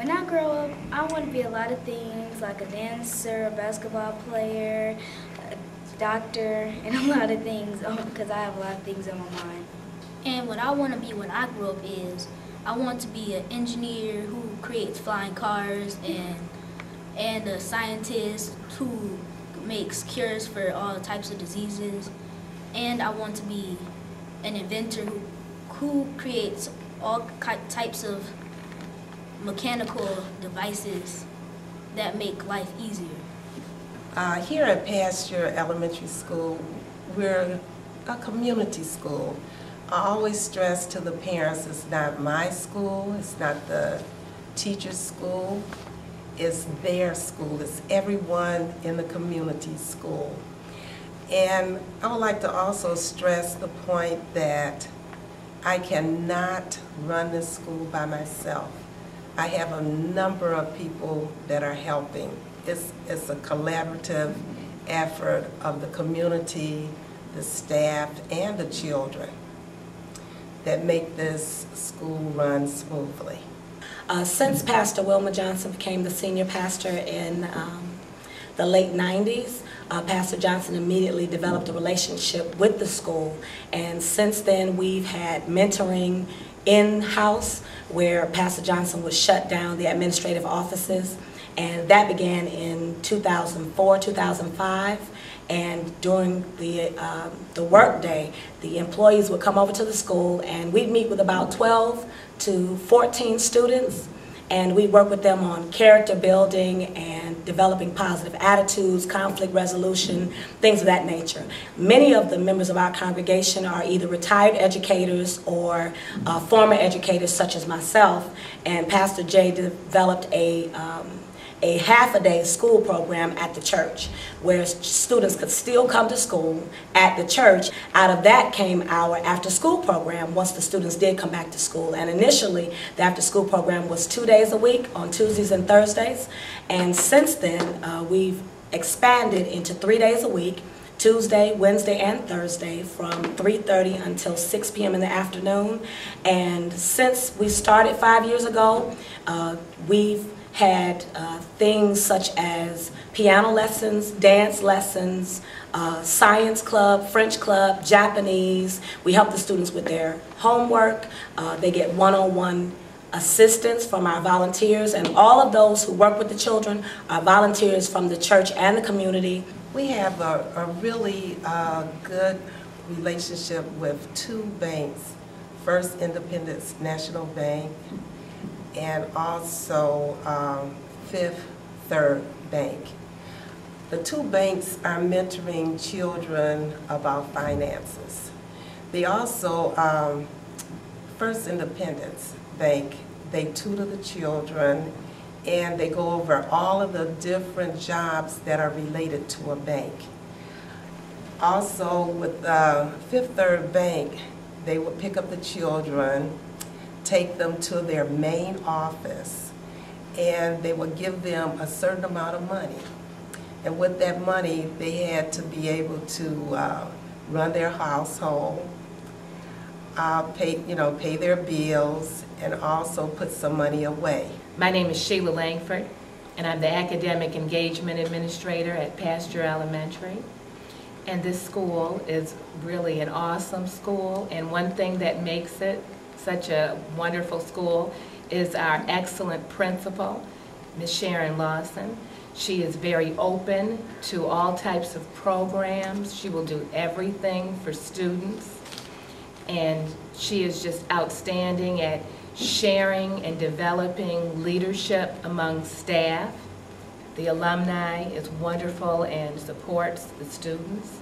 When I grow up, I want to be a lot of things, like a dancer, a basketball player, a doctor, and a lot of things, because I have a lot of things on my mind. And what I want to be when I grow up is, I want to be an engineer who creates flying cars and a scientist who makes cures for all types of diseases. And I want to be an inventor who creates all types of mechanical devices that make life easier. Here at Pasteur Elementary School, we're a community school. I always stress to the parents, it's not my school, it's not the teacher's school, it's their school, it's everyone in the community school. And I would like to also stress the point that I cannot run this school by myself. I have a number of people that are helping. It's a collaborative effort of the community, the staff, and the children that make this school run smoothly. Since Pastor Wilma Johnson became the senior pastor in the late 90s, Pastor Johnson immediately developed a relationship with the school, and since then we've had mentoring in-house where Pastor Johnson would shut down the administrative offices, and that began in 2004, 2005. And during the work day, the employees would come over to the school and we'd meet with about 12 to 14 students, and we'd work with them on character building and developing positive attitudes, conflict resolution, things of that nature. Many of the members of our congregation are either retired educators or former educators such as myself, and Pastor Jay developed a half-a-day school program at the church where students could still come to school at the church. Out of that came our after-school program once the students did come back to school. And initially, the after-school program was 2 days a week on Tuesdays and Thursdays. And since then, we've expanded into 3 days a week, Tuesday, Wednesday, and Thursday from 3:30 until 6 p.m. in the afternoon. And since we started 5 years ago, we've had things such as piano lessons, dance lessons, science club, French club, Japanese. We help the students with their homework. They get one-on-one assistance from our volunteers, and all of those who work with the children are volunteers from the church and the community. We have a really good relationship with two banks, First Independence National Bank and also Fifth Third Bank. The two banks are mentoring children about finances. They also, First Independence Bank, they tutor the children and they go over all of the different jobs that are related to a bank. Also with Fifth Third Bank, they will pick up the children, take them to their main office, and they would give them a certain amount of money. And with that money, they had to be able to run their household, pay their bills, and also put some money away. My name is Sheila Langford, and I'm the Academic Engagement Administrator at Pasteur Elementary. And this school is really an awesome school, and one thing that makes it such a wonderful school is our excellent principal, Ms. Sharon Lawson. She is very open to all types of programs. She will do everything for students, and she is just outstanding at sharing and developing leadership among staff. The alumni is wonderful and supports the students.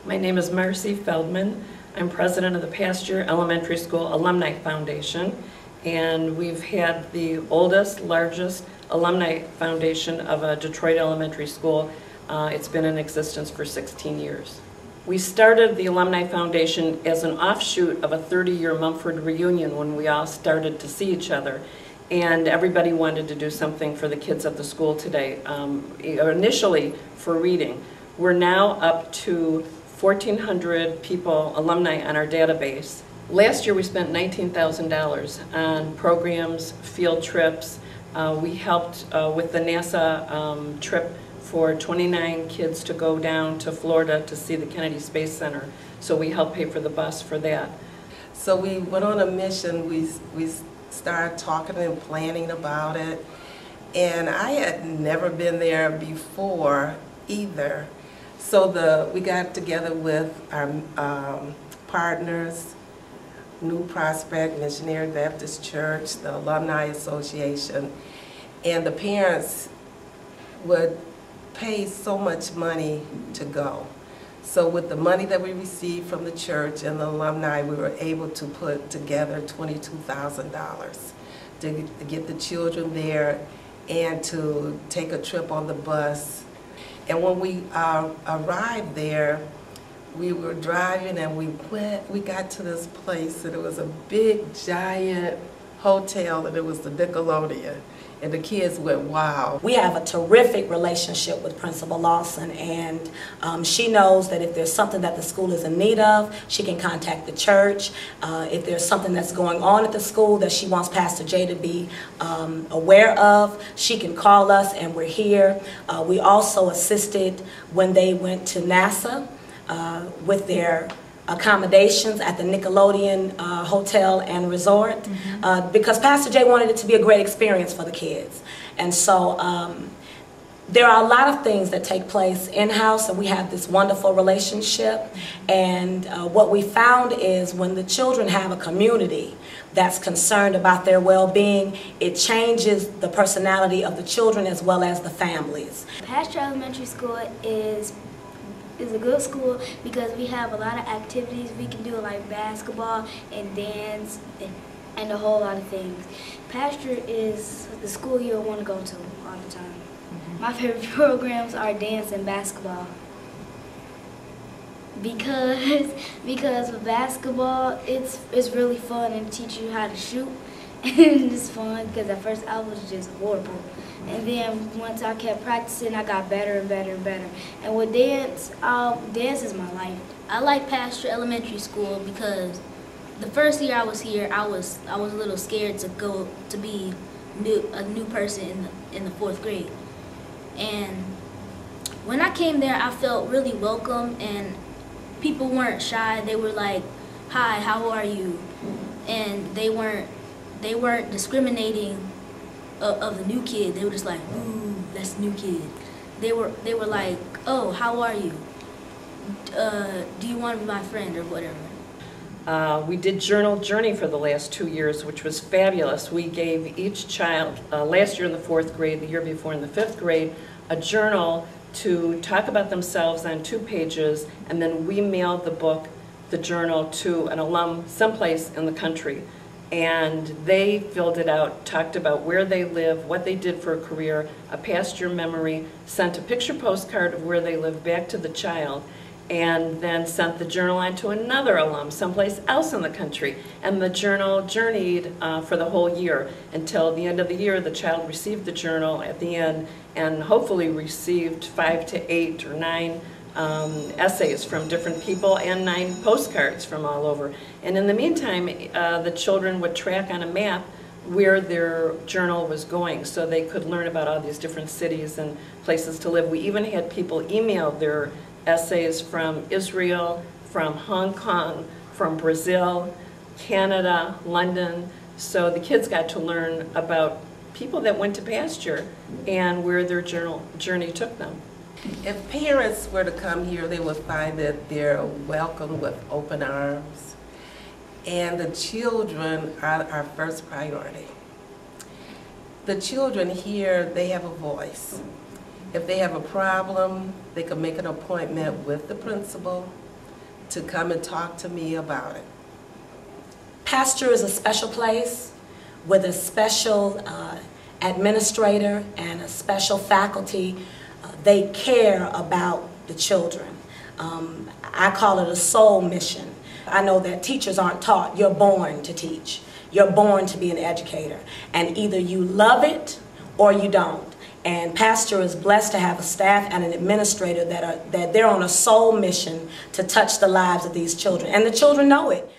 My name is Marcy Feldman. I'm president of the Pasteur Elementary School Alumni Foundation, and we've had the oldest, largest alumni foundation of a Detroit elementary school. It's been in existence for 16 years. We started the Alumni Foundation as an offshoot of a 30-year Mumford reunion when we all started to see each other, and everybody wanted to do something for the kids at the school today, initially for reading. We're now up to 1,400 people, alumni, on our database. Last year we spent $19,000 on programs, field trips, We helped with the NASA trip for 29 kids to go down to Florida to see the Kennedy Space Center. So we helped pay for the bus for that. So we went on a mission. We started talking and planning about it. And I had never been there before either. So we got together with our partners, New Prospect Missionary Baptist Church, the Alumni Association, and the parents would pay so much money to go. So with the money that we received from the church and the alumni, we were able to put together $22,000 to get the children there and to take a trip on the bus. And when we arrived there, we were driving and we got to this place, and it was a big giant hotel, and it was the Nickelodeon. And the kids went, wow. We have a terrific relationship with Principal Lawson, and she knows that if there's something that the school is in need of, she can contact the church. If there's something that's going on at the school that she wants Pastor Jay to be aware of, she can call us, and we're here. We also assisted when they went to NASA with their accommodations at the Nickelodeon Hotel and Resort, because Pastor Jay wanted it to be a great experience for the kids. And so there are a lot of things that take place in-house, and we have this wonderful relationship. And what we found is when the children have a community that's concerned about their well-being, it changes the personality of the children as well as the families. Pasteur Elementary School is a good school because we have a lot of activities we can do, like basketball and dance and a whole lot of things. Pasteur is the school you'll want to go to all the time. My favorite programs are dance and basketball. Because with basketball, it's really fun and teach you how to shoot. And it's fun because at first I was just horrible. And then once I kept practicing, I got better and better and better. And with dance, dance is my life. I like Pasteur Elementary School because the first year I was here, I was a little scared to go to be a new person in the 4th grade. And when I came there, I felt really welcome, and people weren't shy. They were like, "Hi, how are you?" And they weren't discriminating of the new kid. They were just like, "Ooh, that's the new kid." They were like, "Oh, how are you? Do you want to be my friend?" or whatever. We did Journal Journey for the last 2 years, which was fabulous. We gave each child, last year in the 4th grade, the year before in the 5th grade, a journal to talk about themselves on 2 pages, and then we mailed the book, the journal, to an alum someplace in the country. And they filled it out, talked about where they live, what they did for a career, a past year memory, sent a picture postcard of where they live back to the child, and then sent the journal on to another alum someplace else in the country. And the journal journeyed for the whole year until the end of the year. The child received the journal at the end and hopefully received 5 to 8 or 9 essays from different people and 9 postcards from all over. And in the meantime, the children would track on a map where their journal was going so they could learn about all these different cities and places to live. We even had people email their essays from Israel, from Hong Kong, from Brazil, Canada, London. So the kids got to learn about people that went to Pasteur and where their journey took them. If parents were to come here, they would find that they're welcomed with open arms. And the children are our first priority. The children here, they have a voice. If they have a problem, they can make an appointment with the principal to come and talk to me about it. Pasteur is a special place with a special administrator and a special faculty. They care about the children. I call it a soul mission. I know that teachers aren't taught. You're born to teach. You're born to be an educator. And either you love it or you don't. And Pasteur is blessed to have a staff and an administrator that they're on a soul mission to touch the lives of these children. And the children know it.